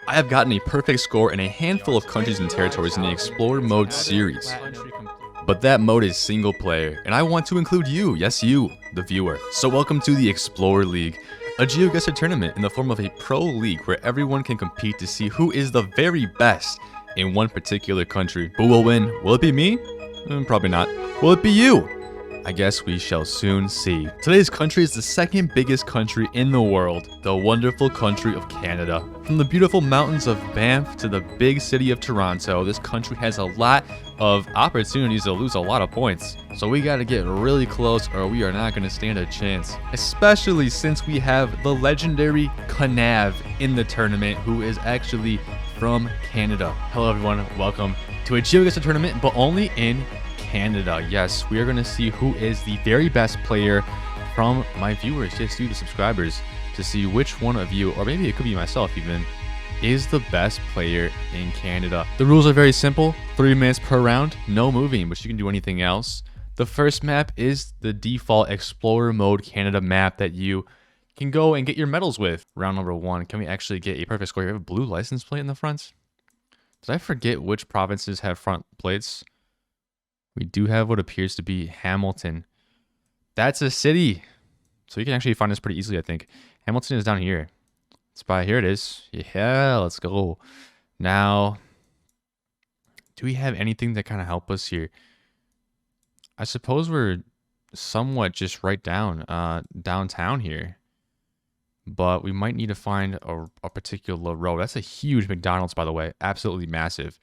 I have gotten a perfect score in a handful of countries and territories in the Explorer Mode series. But that mode is single player, and I want to include you, yes you, the viewer. So welcome to the Explorer League, a Geoguessr tournament in the form of a pro league where everyone can compete to see who is the very best in one particular country. Who will win? Will it be me? Probably not. Will it be you? I guess we shall soon see. Today's country is the second biggest country in the world, the wonderful country of Canada. From the beautiful mountains of Banff to the big city of Toronto, this country has a lot of opportunities to lose a lot of points. So we gotta get really close or we are not gonna stand a chance. Especially since we have the legendary Canav in the tournament, who is actually from Canada. Hello everyone, welcome to a Geoguessr tournament, but only in Canada. Yes, we are going to see who is the very best player from my viewers, yes, you, the subscribers, to see which one of you, or maybe it could be myself even, is the best player in Canada. The rules are very simple. 3 minutes per round, no moving, but you can do anything else. The first map is the default Explorer Mode Canada map that you can go and get your medals with. Round number 1. Can we actually get a perfect score here? We have a blue license plate in the front. Did I forget which provinces have front plates? We do have what appears to be Hamilton. That's a city. So you can actually find this pretty easily, I think. Hamilton is down here. Here it is. Yeah, let's go. Now, do we have anything that kind of help us here? I suppose we're somewhat just right downtown here. But we might need to find a particular road. That's a huge McDonald's, by the way. Absolutely massive.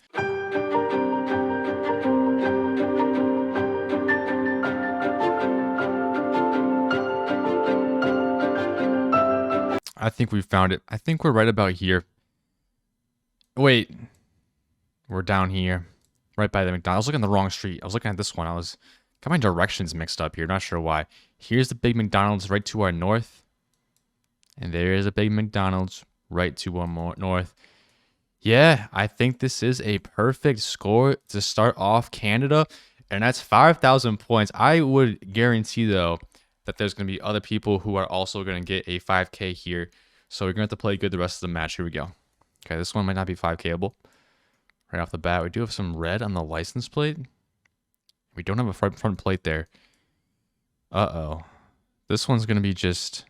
I think we found it. I think we're right about here. Wait. We're down here. Right by the McDonald's. I was looking at the wrong street. I was looking at this one. Got my directions mixed up here. Not sure why. Here's the big McDonald's right to our north. And there is a big McDonald's right to our north. Yeah, I think this is a perfect score to start off Canada. And that's 5,000 points. I would guarantee, though, that there's going to be other people who are also going to get a 5K here. So we're going to have to play good the rest of the match. Here we go. Okay, this one might not be 5Kable. Right off the bat, we do have some red on the license plate. We don't have a front plate there. Uh-oh. This one's going to be just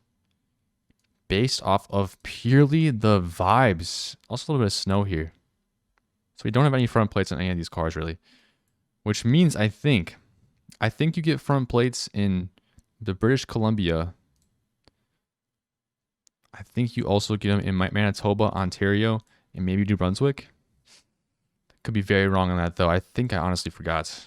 based off of purely the vibes. Also a little bit of snow here. So we don't have any front plates on any of these cars, really. Which means, I think you get front plates in the British Columbia. I think you also get them in Manitoba, Ontario, and maybe New Brunswick. Could be very wrong on that, though. I think I honestly forgot,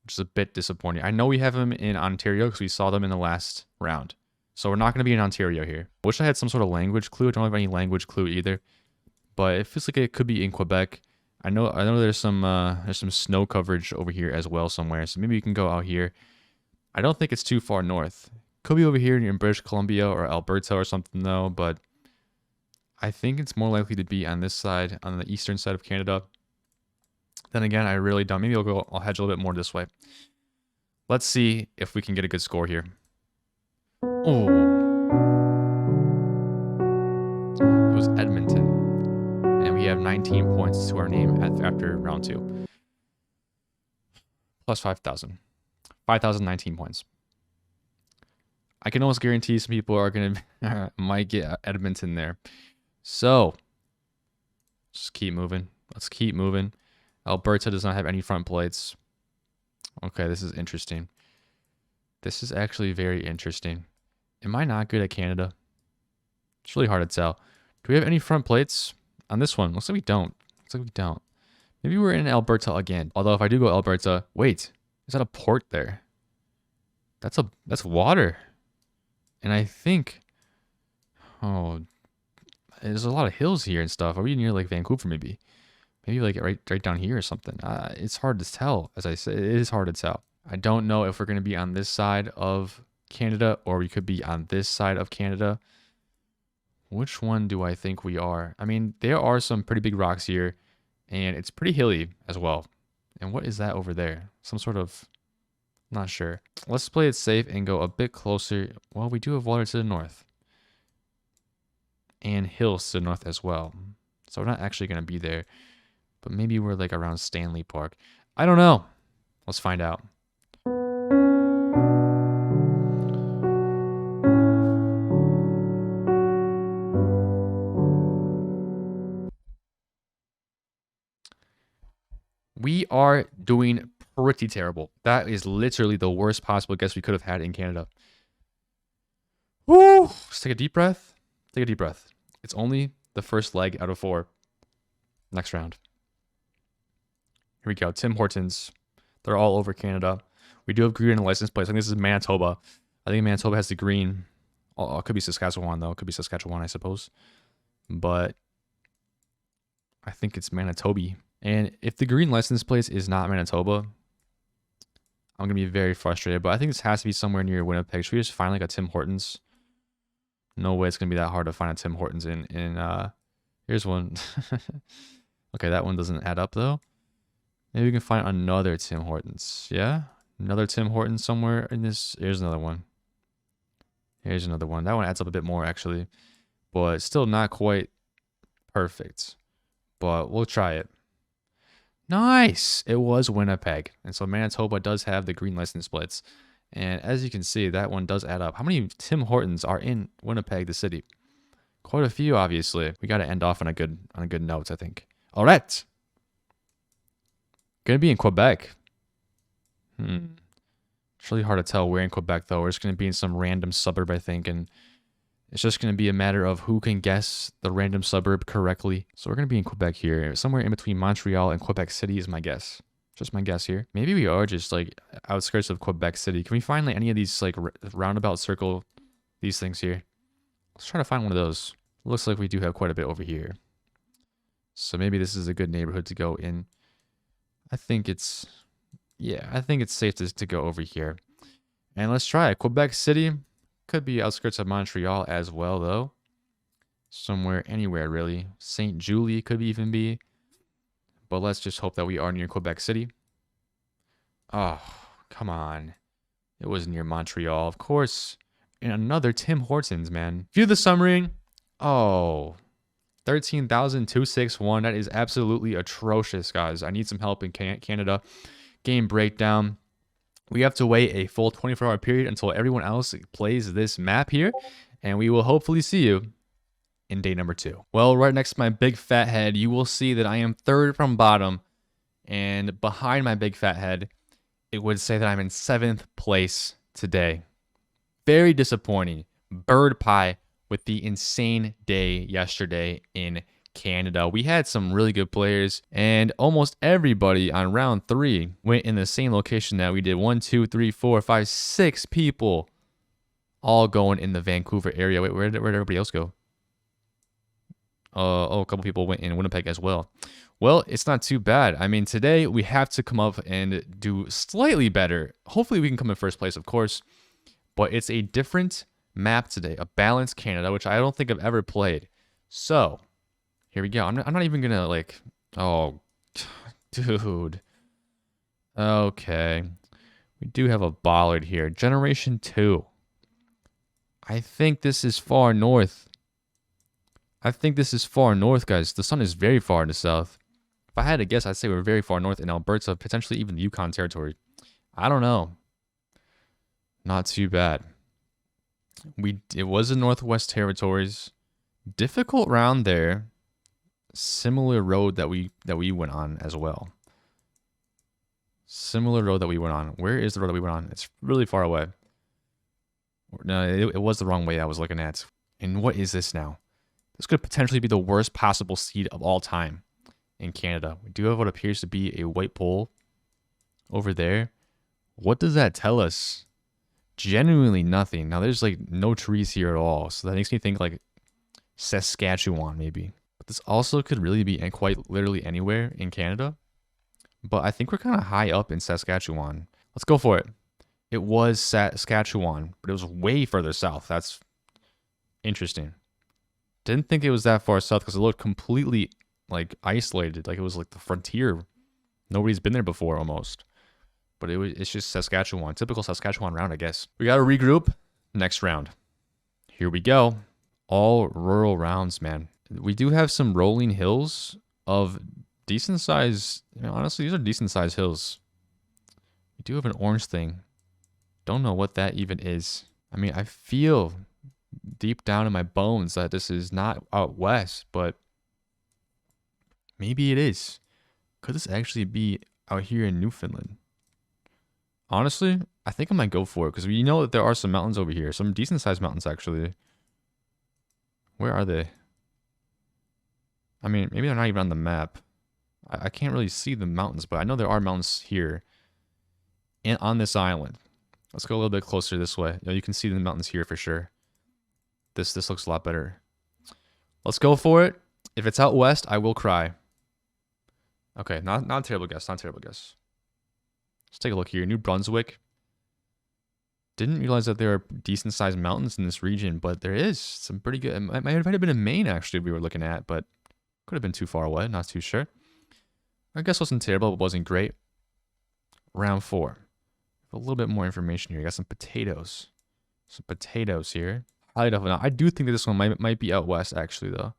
which is a bit disappointing. I know we have them in Ontario because we saw them in the last round. So we're not going to be in Ontario here. I wish I had some sort of language clue. I don't have any language clue either. But it feels like it could be in Quebec. I know there's some snow coverage over here as well somewhere. So maybe we can go out here. I don't think it's too far north. Could be over here in British Columbia or Alberta or something, though. But I think it's more likely to be on this side, on the eastern side of Canada. Then again, I really don't. Maybe I'll hedge a little bit more this way. Let's see if we can get a good score here. Oh. It was Edmonton. And we have 19 points to our name after round 2. Plus 5,000. 5,019 points. I can almost guarantee some people are going to might get Edmonton there. So, just keep moving. Let's keep moving. Alberta does not have any front plates. Okay, this is interesting. This is actually very interesting. Am I not good at Canada? It's really hard to tell. Do we have any front plates on this one? Looks like we don't. Maybe we're in Alberta again. Although if I do go Alberta, wait. Is that a port there? That's water. And I think, there's a lot of hills here and stuff. Are we near like Vancouver maybe? Maybe like right down here or something. It's hard to tell. As I said, it is hard to tell. I don't know if we're going to be on this side of Canada or we could be on this side of Canada. Which one do I think we are? I mean, there are some pretty big rocks here and it's pretty hilly as well. And what is that over there? Some sort of Not sure. Let's play it safe and go a bit closer. Well, we do have water to the north. and hills to the north as well. So we're not actually going to be there. But maybe we're like around Stanley Park. I don't know. Let's find out. We are doing pretty terrible. That is literally the worst possible guess we could have had in Canada. Woo! Let's take a deep breath. Take a deep breath. It's only the first leg out of 4. Next round. Here we go. Tim Hortons. They're all over Canada. We do have green and license plates. I think this is Manitoba. I think Manitoba has the green. Oh, it could be Saskatchewan, though. It could be Saskatchewan, I suppose. But I think it's Manitoba. And if the green license plate is not Manitoba, I'm going to be very frustrated. But I think this has to be somewhere near Winnipeg. Should we just find like a Tim Hortons? No way it's going to be that hard to find a Tim Hortons in here's one. Okay, that one doesn't add up, though. Maybe we can find another Tim Hortons. Yeah? Another Tim Hortons somewhere in this. Here's another one. Here's another one. That one adds up a bit more, actually. But still not quite perfect. But we'll try it. Nice! It was Winnipeg. And so Manitoba does have the green license plates. And as you can see, that one does add up. How many Tim Hortons are in Winnipeg, the city? Quite a few, obviously. We got to end off on a good note, I think. All right. Gonna be in Quebec. It's really hard to tell where in Quebec, though. We're just gonna be in some random suburb, I think, and it's just gonna be a matter of who can guess the random suburb correctly. So we're gonna be in Quebec here, somewhere in between Montreal and Quebec City is my guess. Just my guess here. Maybe we are just like outskirts of Quebec City. Can we find like any of these like roundabout circle these things here? Let's try to find one of those. Looks like we do have quite a bit over here. So maybe this is a good neighborhood to go in. I think it's safe to go over here. And let's try it. Quebec City could be outskirts of Montreal as well, though. Somewhere, anywhere, really. St. Julie could even be. But let's just hope that we are near Quebec City. Oh, come on. It was near Montreal, of course. And another Tim Hortons, man. View the summary. Oh, 13,261. That is absolutely atrocious, guys. I need some help in Canada. Game breakdown. We have to wait a full 24-hour period until everyone else plays this map here. And we will hopefully see you in day number 2. Well, right next to my big fat head, you will see that I am 3rd from bottom. And behind my big fat head, it would say that I'm in 7th place today. Very disappointing. Bird pie with the insane day yesterday in Canada. We had some really good players, and almost everybody on round 3 went in the same location that we did. 1, 2, 3, 4, 5, 6 people all going in the Vancouver area. Wait, where did everybody else go? A couple people went in Winnipeg as well. Well, it's not too bad. I mean, today we have to come up and do slightly better. Hopefully we can come in first place, of course, but it's a different map today, a balanced Canada, which I don't think I've ever played. So here we go. I'm not even gonna like, oh, dude. Okay, we do have a bollard here. Generation 2. I think this is far north. guys. The sun is very far in the south. If I had to guess, I'd say we're very far north in Alberta, potentially even the Yukon territory. I don't know. Not too bad. It was the Northwest Territories. Difficult round there. Similar road that we went on as well. Similar road that we went on. Where is the road that we went on? It's really far away. No, it was the wrong way I was looking at. And what is this now? This could potentially be the worst possible seed of all time in Canada. We do have what appears to be a white pole over there. What does that tell us? Genuinely nothing. Now there's like no trees here at all, so that makes me think like Saskatchewan maybe. But this also could really be quite literally anywhere in Canada. But I think we're kind of high up in Saskatchewan. Let's go for it. It was Saskatchewan, but it was way further south. That's interesting. Didn't think it was that far south because it looked completely like isolated, like it was like the frontier. Nobody's been there before almost. But it's just Saskatchewan. Typical Saskatchewan round, I guess. We got to regroup. Next round. Here we go. all rural rounds, man. We do have some rolling hills of decent size. You know, honestly, these are decent size hills. We do have an orange thing. Don't know what that even is. I mean, I feel deep down in my bones that this is not out west, but maybe it is. Could this actually be out here in Newfoundland? Honestly, I think I might go for it because we know that there are some mountains over here. Some decent sized mountains, actually. Where are they? I mean, maybe they're not even on the map. I can't really see the mountains, but I know there are mountains here and on this island. Let's go a little bit closer this way. You know, you can see the mountains here for sure. This looks a lot better. Let's go for it. If it's out west, I will cry. Okay, not a terrible guess. Not a terrible guess. Let's take a look here. New Brunswick. Didn't realize that there are decent sized mountains in this region, but there is some pretty good. It might have been in Maine actually we were looking at, but could have been too far away. Not too sure. I guess wasn't terrible, but wasn't great. Round 4. A little bit more information here. You got some potatoes. Some potatoes here. I don't know. I do think that this one might be out west actually though,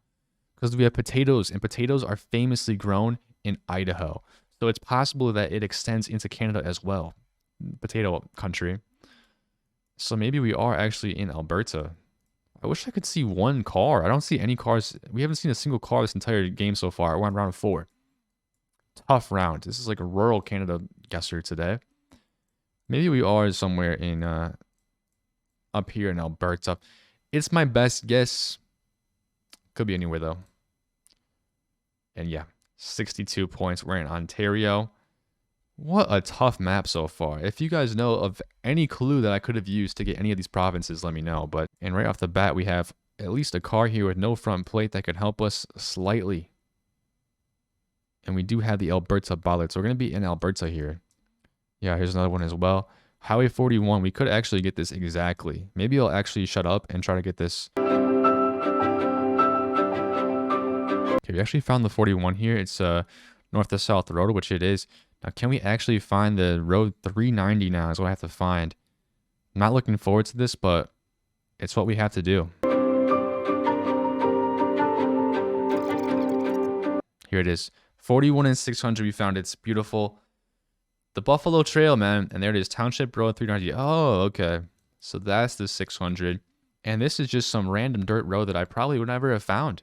because we have potatoes, and potatoes are famously grown in Idaho. So it's possible that it extends into Canada as well. Potato country. So maybe we are actually in Alberta. I wish I could see one car. I don't see any cars. We haven't seen a single car this entire game so far. We're on round 4. Tough round. This is like a rural Canada guesser today. Maybe we are somewhere in up here in Alberta. It's my best guess. Could be anywhere though. And yeah, 62 points. We're in Ontario. What a tough map so far. If you guys know of any clue that I could have used to get any of these provinces, let me know. And right off the bat, we have at least a car here with no front plate that could help us slightly. And we do have the Alberta bollard. So we're going to be in Alberta here. Yeah, here's another one as well. Highway 41. We could actually get this exactly. Maybe I'll actually shut up and try to get this. Okay, we actually found the 41 here. It's north to south road, which it is. Now, can we actually find the road 390 now is what I have to find. I'm not looking forward to this, but it's what we have to do. Here it is. 41 and 600 we found. It's beautiful. The Buffalo Trail, man. And there it is. Township Road 390. Oh, okay. So that's the 600. And this is just some random dirt road that I probably would never have found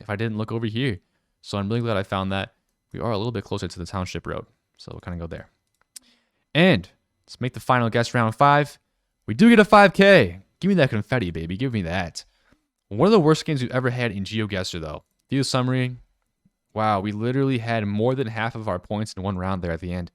if I didn't look over here. So I'm really glad I found that. We are a little bit closer to the Township Road. So we'll kind of go there. And let's make the final guess, round 5. We do get a 5K. Give me that confetti, baby. Give me that. One of the worst games we've ever had in Geoguessr, though. View summary. Wow, we literally had more than half of our points in one round there at the end.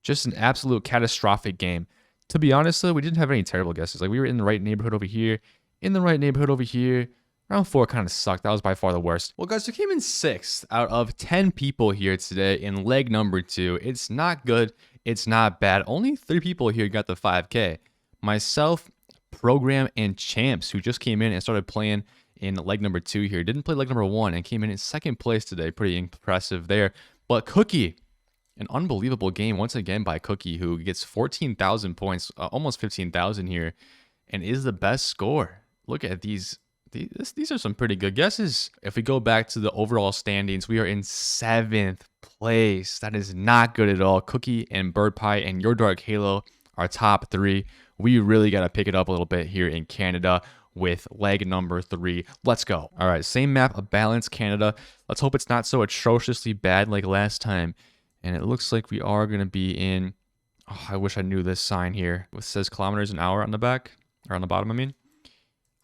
Just an absolute catastrophic game. To be honest, though, we didn't have any terrible guesses. Like, we were in the right neighborhood over here, in the right neighborhood over here. Round 4 kind of sucked. That was by far the worst. Well, guys, we came in 6th out of 10 people here today in leg number 2. It's not good. It's not bad. Only 3 people here got the 5K. Myself, Program, and Champs, who just came in and started playing in leg number 2 here. Didn't play leg number 1 and came in 2nd place today. Pretty impressive there. But Cookie, an unbelievable game once again by Cookie, who gets 14,000 points, almost 15,000 here, and is the best score. Look at these. These are some pretty good guesses. If we go back to the overall standings, we are in 7th place. That is not good at all. Cookie and Bird Pie and Your Dark Halo are top 3. We really got to pick it up a little bit here in Canada with leg number 3. Let's go. All right, same map, a balanced Canada. Let's hope it's not so atrociously bad like last time. And it looks like we are going to be in... Oh, I wish I knew this sign here. It says kilometers an hour on the back, or on the bottom, I mean.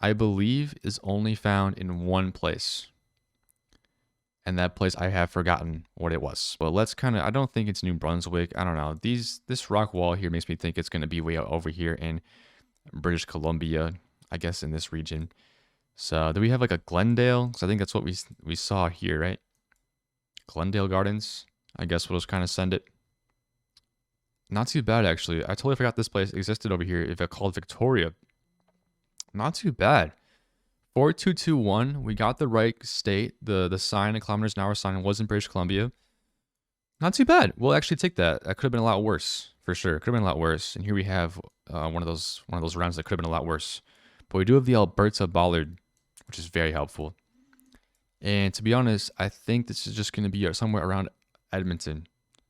I believe is only found in one place. And that place, I have forgotten what it was. But let's kind of, I don't think it's New Brunswick. I don't know. This rock wall here makes me think it's going to be way over here in British Columbia, I guess in this region. So do we have like a Glendale? Because I think that's what we saw here, right? Glendale Gardens. I guess we'll just kind of send it. Not too bad, actually. I totally forgot this place existed over here. If it called Victoria. Not too bad. 4221. We got the right state. The sign, a kilometers an hour sign, was in British Columbia. Not too bad. We'll actually take that. That could have been a lot worse, for sure. Could have been a lot worse. And here we have one of those rounds that could have been a lot worse. But we do have the Alberta bollard. which is very helpful. And to be honest, I think this is just going to be somewhere around Edmonton.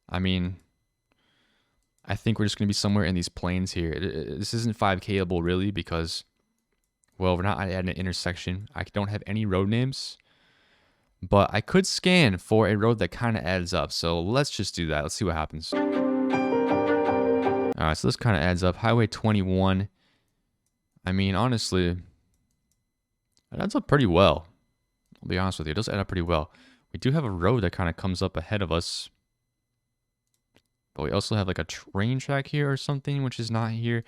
I mean, I think we're just going to be somewhere in these plains here. This isn't 5Kable really because, well, we're not at an intersection. I don't have any road names, but I could scan for a road that kind of adds up. So let's just do that. Let's see what happens. All right, so this kind of adds up. Highway 21. I mean, honestly, it adds up pretty well. I'll be honest with you. It does add up pretty well. We do have a road that kind of comes up ahead of us. But we also have like a train track here or something, which is not here.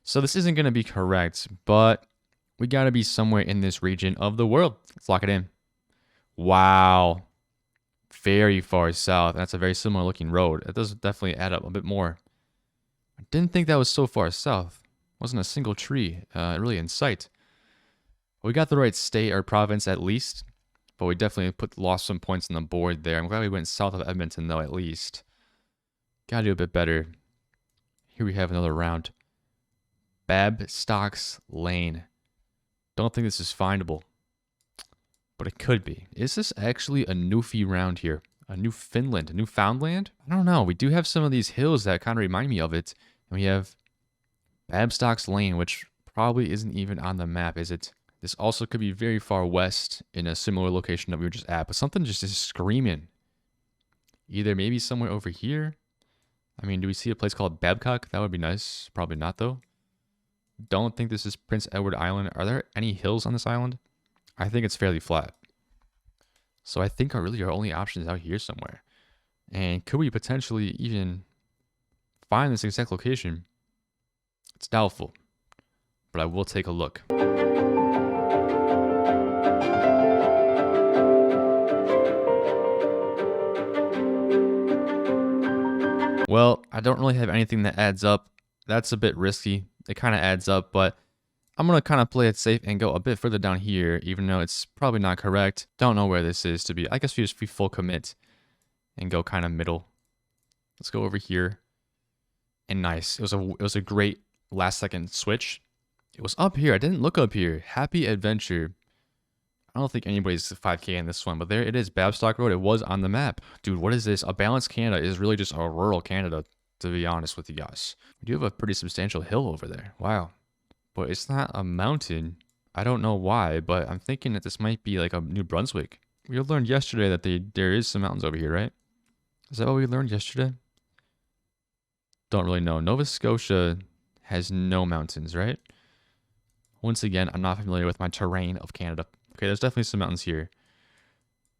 So this isn't going to be correct, but we got to be somewhere in this region of the world. Let's lock it in. Wow. Very far south. That's a very similar looking road. It does definitely add up a bit more. I didn't think that was so far south. Wasn't a single tree really in sight. We got the right state or province at least, but we definitely lost some points on the board there. I'm glad we went south of Edmonton though, at least. Gotta do a bit better. Here we have another round. Babstock's Lane. Don't think this is findable, but it could be. Is this actually a Newfie round here? A Newfoundland? I don't know. We do have some of these hills that kind of remind me of it. And we have Babstock's Lane, which probably isn't even on the map, is it? This also could be very far west in a similar location that we were just at, but something just is screaming. Either maybe somewhere over here. I mean, do we see a place called Babcock? That would be nice. Probably not, though. Don't think this is Prince Edward Island. Are there any hills on this island? I think it's fairly flat. So I think our only option is out here somewhere. And could we potentially even find this exact location? It's doubtful, but I will take a look. Well, I don't really have anything that adds up. That's a bit risky. It kind of adds up, but I'm going to kind of play it safe and go a bit further down here, even though it's probably not correct. Don't know where this is to be. I guess we just be full commit and go kind of middle. Let's go over here. And nice. It was a great last second switch. It was up here. I didn't look up here. Happy Adventure. I don't think anybody's 5K in this one, but there it is. Babstock Road. It was on the map. Dude, what is this? A balanced Canada is really just a rural Canada, to be honest with you guys. We do have a pretty substantial hill over there. Wow. But it's not a mountain. I don't know why, but I'm thinking that this might be like a New Brunswick. We learned yesterday that there is some mountains over here, right? Is that what we learned yesterday? Don't really know. Nova Scotia has no mountains, right? Once again, I'm not familiar with my terrain of Canada. Okay, there's definitely some mountains here.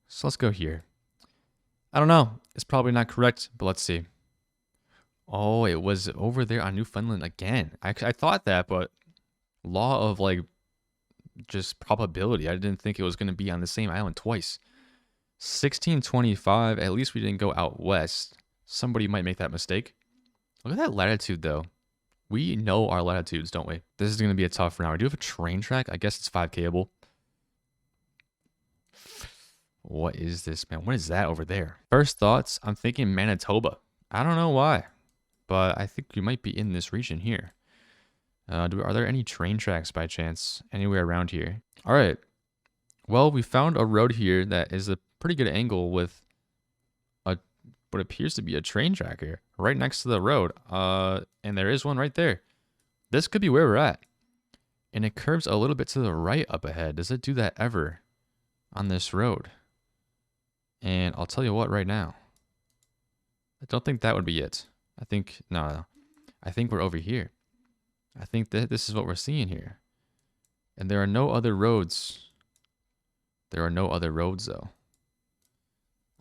So let's go here. I don't know. It's probably not correct, but let's see. Oh, it was over there on Newfoundland again. I thought that, but law of like just probability. I didn't think it was going to be on the same island twice. 1625. At least we didn't go out west. Somebody might make that mistake. Look at that latitude, though. We know our latitudes, don't we? This is going to be a tough round. We do have a train track. I guess it's 5Kable. What is this, man? What is that over there? First thoughts, I'm thinking Manitoba. I don't know why, but I think you might be in this region here. Are there any train tracks by chance anywhere around here? All right. Well, we found a road here that is a pretty good angle with what appears to be a train track here right next to the road. And there is one right there. This could be where we're at. And it curves a little bit to the right up ahead. Does it do that ever on this road? And I'll tell you what right now. I don't think that would be it. I think, no. I think we're over here. I think that this is what we're seeing here. And there are no other roads. There are no other roads, though.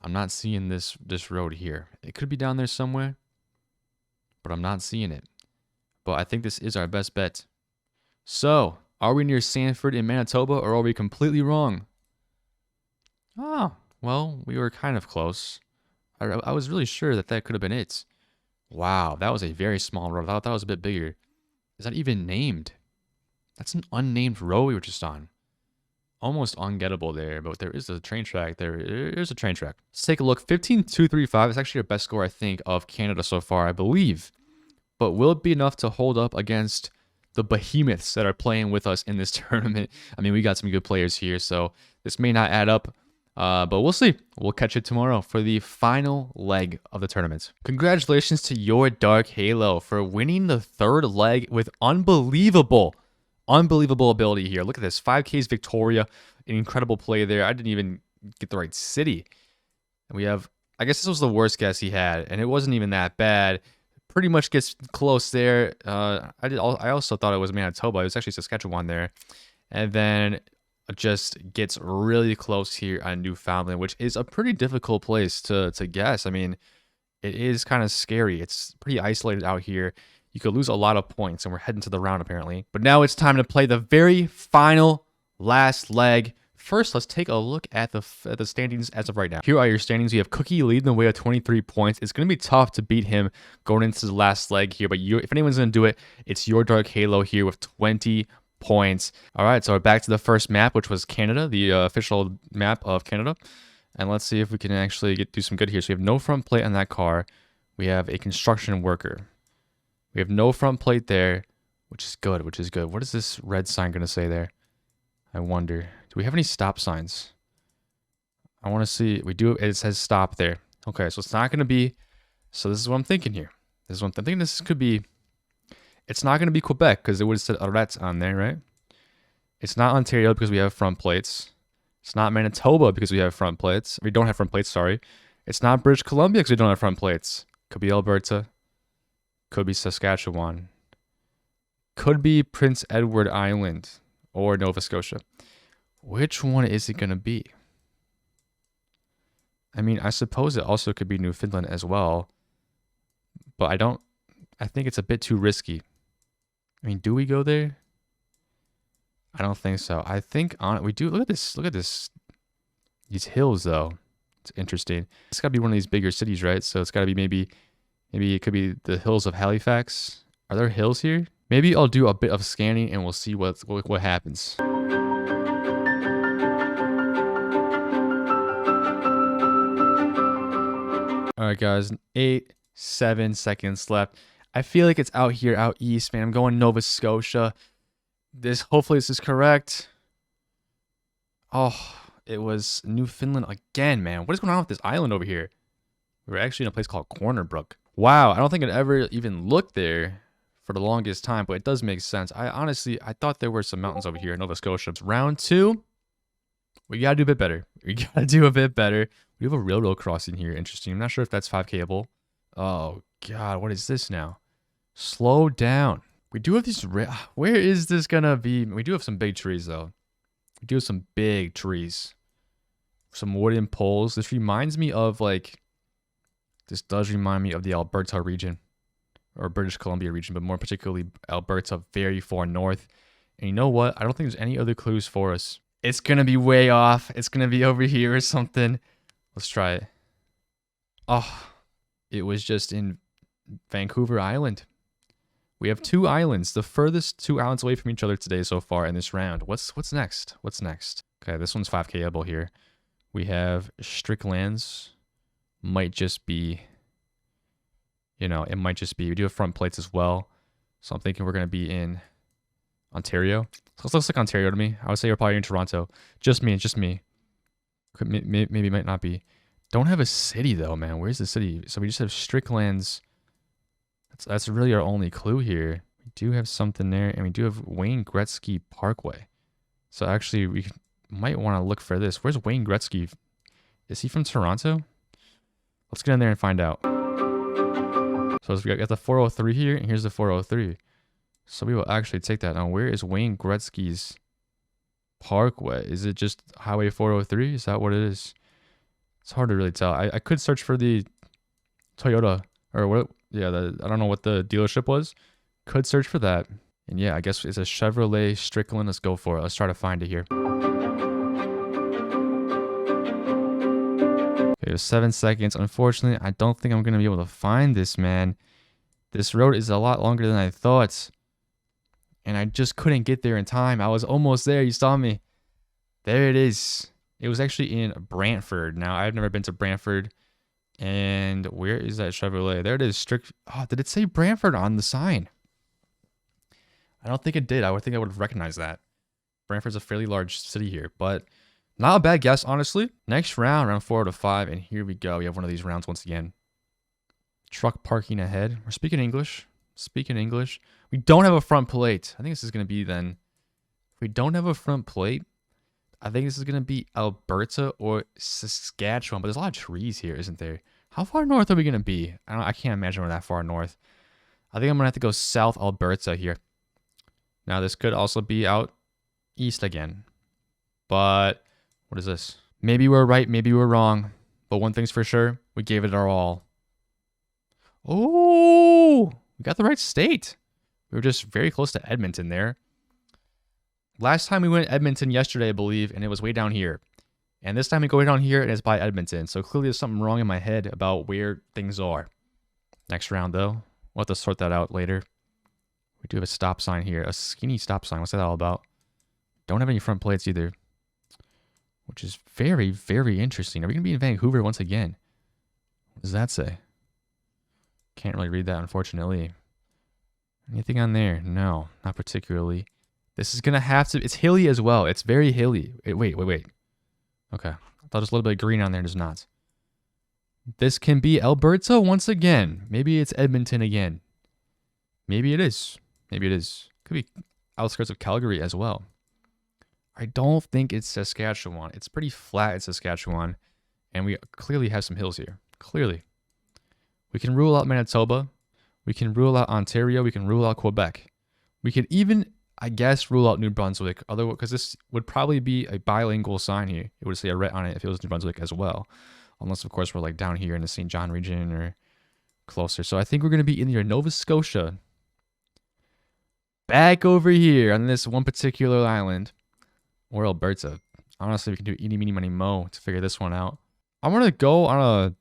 I'm not seeing this road here. It could be down there somewhere, but I'm not seeing it. But I think this is our best bet. So, are we near Sanford in Manitoba, or are we completely wrong? Oh, well, we were kind of close. I was really sure that could have been it. Wow, that was a very small road. I thought that was a bit bigger. Is that even named? That's an unnamed road we were just on. Almost ungettable there, but there is a train track. There is a train track. Let's take a look. 15,235 is actually our best score, I think, of Canada so far, I believe. But will it be enough to hold up against the behemoths that are playing with us in this tournament. I mean, we got some good players here, so this may not add up. But we'll see. We'll catch it tomorrow for the final leg of the tournament. Congratulations to your Dark Halo for winning the third leg with unbelievable ability here. Look at this. 5K's Victoria. An incredible play there. I didn't even get the right city. And we have, I guess this was the worst guess he had, and it wasn't even that bad. Pretty much gets close there. I also thought it was Manitoba. It was actually Saskatchewan there. And then just gets really close here on Newfoundland, which is a pretty difficult place to guess. I mean, it is kind of scary. It's pretty isolated out here. You could lose a lot of points, and we're heading to the round apparently. But now it's time to play the very final last leg. First, let's take a look at the standings as of right now. Here are your standings. We have Cookie leading the way at 23 points. It's going to be tough to beat him going into the last leg here, but if anyone's going to do it, it's your Dark Halo here with 20 points. All right, so we're back to the first map, which was Canada, the official map of Canada. And let's see if we can actually do some good here. So we have no front plate on that car. We have a construction worker. We have no front plate there, which is good, What is this red sign going to say there? I wonder. Do we have any stop signs? I want to see. We do. It says stop there. Okay, so it's not going to be. So this is what I'm thinking here. This is what I'm thinking. This could be. It's not going to be Quebec because it would have said Arrête on there, right? It's not Ontario because we have front plates. It's not Manitoba because we have front plates. We don't have front plates, sorry. It's not British Columbia because we don't have front plates. Could be Alberta. Could be Saskatchewan. Could be Prince Edward Island or Nova Scotia. Which one is it going to be? I mean, I suppose it also could be Newfoundland as well. But I think it's a bit too risky. I mean, do we go there? I don't think so. I think we do. Look at this. Look at this. These hills, though. It's interesting. It's got to be one of these bigger cities, right? So it's got to be maybe it could be the hills of Halifax. Are there hills here? Maybe I'll do a bit of scanning and we'll see what happens. All right, guys. 7 seconds left. I feel like it's out here, out east, man. I'm going Nova Scotia. Hopefully this is correct. Oh, it was Newfoundland again, man. What is going on with this island over here? We're actually in a place called Corner Brook. Wow, I don't think I'd ever even looked there for the longest time, but it does make sense. I thought there were some mountains over here in Nova Scotia. It's round 2. We gotta do a bit better. We have a railroad crossing here. Interesting. I'm not sure if that's 5Kable. Oh, God, what is this now? Slow down. We do have these. Where is this gonna be? We do have some big trees, though. We do have some big trees. Some wooden poles. This reminds me of, this does remind me of the Alberta region. Or British Columbia region, but more particularly Alberta, very far north. And you know what? I don't think there's any other clues for us. It's gonna be way off. It's gonna be over here or something. Let's try it. Oh, it was just in Vancouver Island. We have 2 islands, the furthest 2 islands away from each other today so far in this round. What's next? What's next? Okay, this one's 5Kable here. We have Stricklands. Might just be, it might just be. We do have front plates as well. So I'm thinking we're going to be in Ontario. So it looks like Ontario to me. I would say we're probably in Toronto. Just me. Maybe it might not be. Don't have a city though, man. Where's the city? So we just have Stricklands. That's really our only clue here. We do have something there, and we do have Wayne Gretzky Parkway. So actually, we might want to look for this. Where's Wayne Gretzky? Is he from Toronto? Let's get in there and find out. So we got the 403 here, and here's the 403. So we will actually take that. Now, where is Wayne Gretzky's Parkway? Is it just Highway 403? Is that what it is? It's hard to really tell. I could search for the Toyota, or what? Yeah, I don't know what the dealership was. Could search for that. And yeah, I guess it's a Chevrolet Strickland. Let's go for it. Let's try to find it here. Okay, 7 seconds. Unfortunately, I don't think I'm going to be able to find this, man. This road is a lot longer than I thought. And I just couldn't get there in time. I was almost there. You saw me. There it is. It was actually in Brantford. Now, I've never been to Brantford. And where is that Chevrolet? There it is. Oh, did it say Brantford on the sign? I don't think it did. I would think I would have recognized that. Brantford's a fairly large city here, but not a bad guess, honestly. Next round, round 4 out of 5, and here we go. We have one of these rounds once again. Truck parking ahead. We're speaking English. Speaking English. We don't have a front plate. I think this is going to be then. If we don't have a front plate, I think this is going to be Alberta or Saskatchewan. But there's a lot of trees here, isn't there? How far north are we going to be? I can't imagine we're that far north. I think I'm going to have to go South Alberta here. Now, this could also be out east again. But what is this? Maybe we're right, maybe we're wrong. But one thing's for sure, we gave it our all. Oh, we got the right state. We were just very close to Edmonton there. Last time we went to Edmonton yesterday, I believe, and it was way down here. And this time we go way down here and it's by Edmonton. So clearly there's something wrong in my head about where things are. Next round, though. We'll have to sort that out later. We do have a stop sign here. A skinny stop sign. What's that all about? Don't have any front plates either. Which is very, very interesting. Are we going to be in Vancouver once again? What does that say? Can't really read that, unfortunately. Anything on there? No, not particularly. This is going to have to... It's hilly as well. It's very hilly. Wait. Okay. I thought there was a little bit of green on there. There's not. This can be Alberta once again. Maybe it's Edmonton again. Maybe it is. Maybe it is. Could be outskirts of Calgary as well. I don't think it's Saskatchewan. It's pretty flat in Saskatchewan. And we clearly have some hills here. Clearly. We can rule out Manitoba. We can rule out Ontario. We can rule out Quebec. We can even, I guess, rule out New Brunswick. Otherwise, because this would probably be a bilingual sign here. It would say a red on it if it was New Brunswick as well. Unless, of course, we're like down here in the St. John region or closer. So I think we're going to be in either Nova Scotia. Back over here on this one particular island. Or Alberta. Honestly, we can do eeny, meeny, miny, mo to figure this one out. I'm going to go on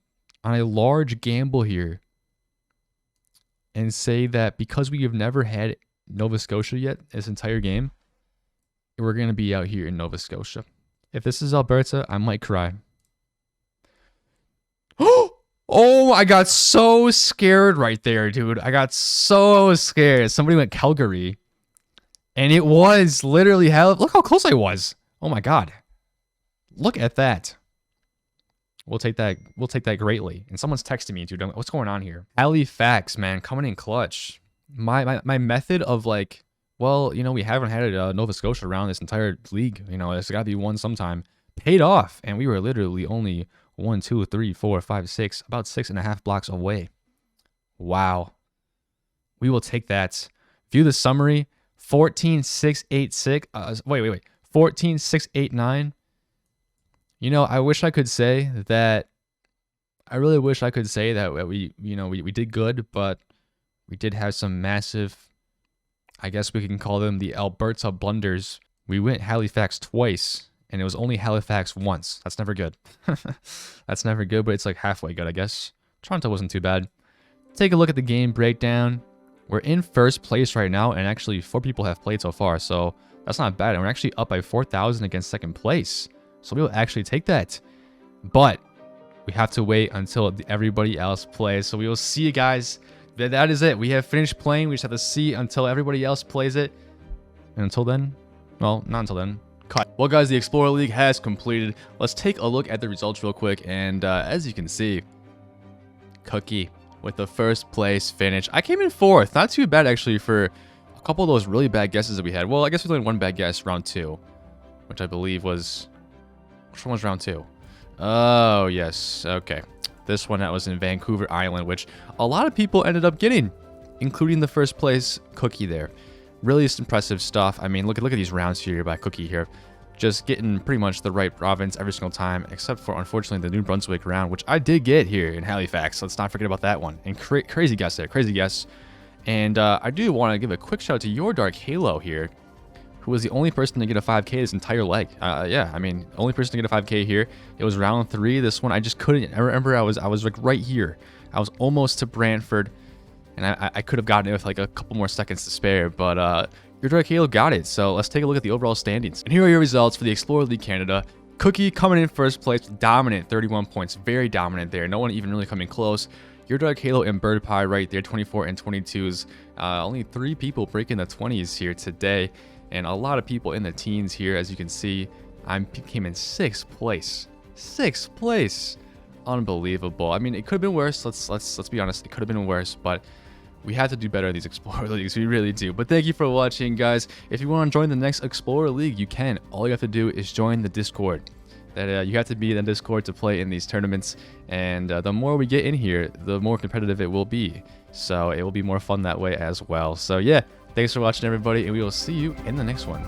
a large gamble here. And say that because we have never had Nova Scotia yet, this entire game, we're going to be out here in Nova Scotia. If this is Alberta, I might cry. Oh, I got so scared right there, dude. I got so scared. Somebody went Calgary. And it was literally hell. Look how close I was. Oh my God. Look at that. We'll take that. We'll take that greatly. And someone's texting me, dude. What's going on here? Halifax, man, coming in clutch. My method of like, well, you know, we haven't had a Nova Scotia around this entire league. You know, it's got to be one sometime. Paid off, and we were literally only 1, 2, 3, 4, 5, 6, about 6.5 blocks away. Wow. We will take that. View the summary. 14,686. Wait. 14,689. You know, I wish I could say that. I really wish I could say that we did good, but we did have some massive, I guess we can call them the Alberta blunders. We went Halifax twice, and it was only Halifax once. That's never good. That's never good, but it's like halfway good, I guess. Toronto wasn't too bad. Take a look at the game breakdown. We're in first place right now, and actually 4 people have played so far, so that's not bad. And we're actually up by 4,000 against second place. So we will actually take that. But we have to wait until everybody else plays. So we will see you guys. That is it. We have finished playing. We just have to see until everybody else plays it. And until then, well, not until then. Cut. Well, guys, the Explorer League has completed. Let's take a look at the results real quick. And as you can see, Cookie with the first place finish. I came in 4th. Not too bad, actually, for a couple of those really bad guesses that we had. Well, I guess we only had one bad guess, round 2, which I believe was... Which one was round 2? Oh, yes. Okay. This one that was in Vancouver Island, which a lot of people ended up getting, including the first place Cookie there. Really impressive stuff. I mean, look at these rounds here by Cookie here. Just getting pretty much the right province every single time, except for, unfortunately, the New Brunswick round, which I did get here in Halifax. Let's not forget about that one. And crazy guess there. Crazy guess. And I do want to give a quick shout out to Your Dark Halo here, who was the only person to get a 5K this entire leg. Yeah, I mean, only person to get a 5K here. It was round 3. This one, I just couldn't. I remember I was like right here. I was almost to Brantford, and I could have gotten it with like a couple more seconds to spare, but Your Dark Halo got it. So let's take a look at the overall standings. And here are your results for the Explorer League Canada. Cookie coming in first place, dominant, 31 points. Very dominant there. No one even really coming close. Your Dark Halo and Bird Pie right there, 24 and 22s. Only 3 people breaking the 20s here today, and a lot of people in the teens here. As you can see, I came in 6th place. 6th place, unbelievable. I mean, it could have been worse. Let's be honest, it could have been worse, but we have to do better in these Explorer Leagues. We really do. But thank you for watching, guys. If you want to join the next Explorer League, you can. All you have to do is join the Discord. You have to be in the Discord to play in these tournaments. And the more we get in here, the more competitive it will be. So it will be more fun that way as well. So yeah, thanks for watching, everybody, and we will see you in the next one.